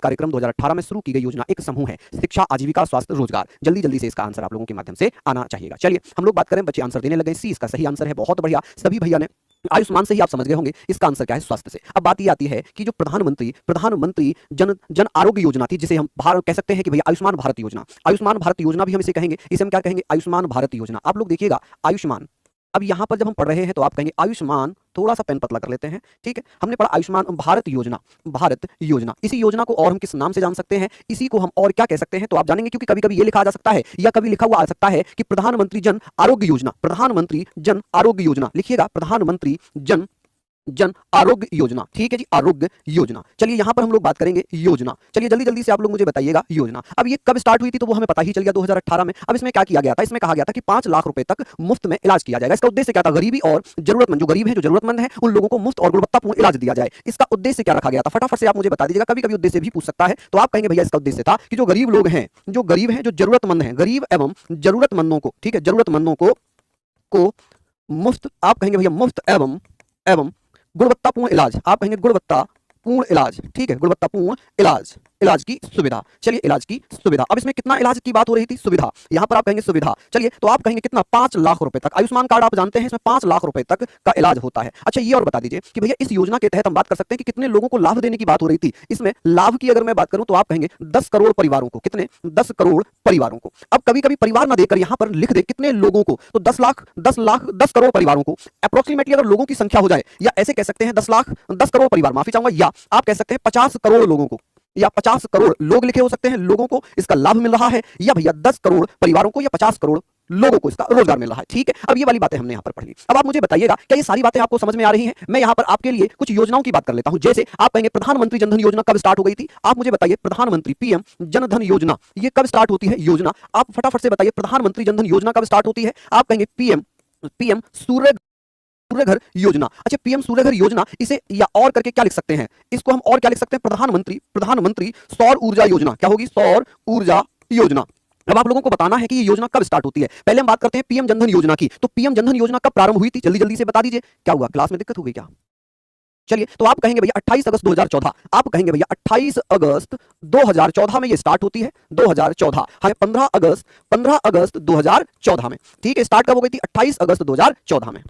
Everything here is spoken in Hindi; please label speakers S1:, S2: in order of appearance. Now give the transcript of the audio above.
S1: कार्यक्रम 2018 में शुरू की गई योजना एक समूह है, शिक्षा, आजीविका, स्वास्थ्य, रोजगार। जल्दी जल्दी से इसका आंसर आप लोगों के माध्यम से आना चाहिएगा। चलिए हम लोग बात करें, बच्चे आंसर देने लगे। सी इसका सही आंसर है, बहुत बढ़िया। सभी भैया ने आयुष्मान से ही आप समझ गए होंगे, इसका आंसर क्या है, स्वास्थ्य से। अब बात ये आती है कि जो प्रधानमंत्री जन आरोग्य योजना थी, जिसे हम कह सकते हैं कि भैया आयुष्मान भारत योजना। आयुष्मान भारत योजना भी हम इसे कहेंगे, इसे हम क्या कहेंगे, आयुष्मान भारत योजना। आप लोग देखिएगा आयुष्मान, अब यहां पर जब हम पढ़ रहे हैं तो आप कहेंगे आयुष्मान, थोड़ा सा पेन पतला कर लेते हैं, ठीक है। हमने पढ़ा आयुष्मान भारत योजना, भारत योजना। इसी योजना को और हम किस नाम से जान सकते हैं, इसी को हम और क्या कह सकते हैं, तो आप जानेंगे, क्योंकि कभी कभी ये लिखा जा सकता है या कभी लिखा हुआ आ सकता है कि प्रधानमंत्री जन आरोग्य योजना, प्रधानमंत्री जन आरोग्य योजना। लिखिएगा प्रधानमंत्री जन आरोग्य योजना, ठीक है जी, आरोग्य योजना। चलिए यहां पर हम लोग बात करेंगे योजना। चलिए जल्दी जल्दी से आप लोग मुझे बताइएगा योजना। अब ये कब स्टार्ट हुई थी तो वो हमें पता ही चल गया, 2018 में। अब इसमें क्या किया गया था, इसमें कहा गया था कि 5 लाख रुपए तक मुफ्त में इलाज किया जाएगा। इसका उद्देश्य क्या था, गरीबी और जरूरतमंद, जो गरीब है, जो जरूरतमंद है, उन लोगों को मुफ्त और गुणवत्तापूर्ण इलाज दिया जाए। इसका उद्देश्य क्या रखा गया था, फटाफट से आप मुझे बता दीजिएगा। कभी कभी उद्देश्य भी पूछ सकता है, तो आप कहेंगे भैया इसका उद्देश्य था कि जो गरीब लोग हैं, जो गरीब हैं, जो जरूरतमंद हैं, गरीब एवं जरूरतमंदों को, ठीक है, जरूरतमंदों को मुफ्त, आप कहेंगे भैया मुफ्त एवं गुणवत्तापूर्ण इलाज, आप कहेंगे गुणवत्तापूर्ण इलाज, ठीक है, गुणवत्तापूर्ण इलाज की सुविधा। चलिए इलाज की सुविधा। अब इसमें कितना इलाज की बात हो रही थी, सुविधा, यहां पर आप कहेंगे सुविधा। चलिए तो आप कहेंगे कितना, 5 लाख रुपए तक। आयुष्मान कार्ड आप जानते हैं, इसमें 5 लाख रुपए तक का इलाज होता है। अच्छा ये और बता दीजिए कि भैया इस योजना के तहत हम बात कर सकते हैं कि कितने लोगों को लाभ देने की बात हो रही थी। इसमें लाभ की अगर मैं बात करूं तो आप कहेंगे 10 करोड़ परिवारों को। कितने, 10 करोड़ परिवारों को। अब कभी कभी परिवार ना देकर यहां पर लिख दे कितने लोगों को, तो 10 करोड़ परिवारों को। अप्रोक्सीमेटली अगर लोगों की संख्या हो जाए, या ऐसे कह सकते हैं 10 करोड़ परिवार, माफी चाहूंगा, या आप कह सकते हैं 50 करोड़ लोगों को, या 50 करोड़ लोग लिखे हो सकते हैं, लोगों को इसका लाभ मिल रहा है, या भैया 10 करोड़ परिवारों को या 50 करोड़ लोगों को इसका रोजगार मिल रहा है, ठीक है। अब ये वाली बातें हमने यहां पर पढ़ ली। अब आप मुझे बताइएगा क्या ये सारी बातें आपको समझ में आ रही हैं। मैं यहां पर आपके लिए कुछ योजनाओं की बात कर लेता हूं। जैसे आप कहेंगे प्रधानमंत्री जनधन योजना कब स्टार्ट हो गई थी, आप मुझे बताइए प्रधानमंत्री पीएम जनधन योजना ये कब स्टार्ट होती है योजना, आप फटाफट से बताइए प्रधानमंत्री जनधन योजना कब स्टार्ट होती है। आप कहेंगे पीएम सूर्य घर योजना। अच्छा पीएम सूर्य घर योजना, इसे या और करके क्या लिख सकते हैं, इसको हम और क्या लिख सकते हैं, प्रधानमंत्री सौर ऊर्जा योजना। क्या होगी, सौर ऊर्जा योजना। अब आप लोगों को बताना है कि ये योजना कब स्टार्ट होती है। पहले हम बात करते हैं पीएम जनधन योजना की। तो पीएम जनधन योजना कब प्रारंभ हुई थी, जल्दी जल्दी से बता दीजिए। क्या हुआ, क्लास में दिक्कत हो गई क्या। चलिए तो आप कहेंगे भैया 28 अगस्त 2014, आप कहेंगे भैया 28 अगस्त 2014 में ये स्टार्ट होती है, 2014, हाँ 15 अगस्त 2014 में, ठीक है। स्टार्ट कब हो गई थी, 28 अगस्त 2014 में।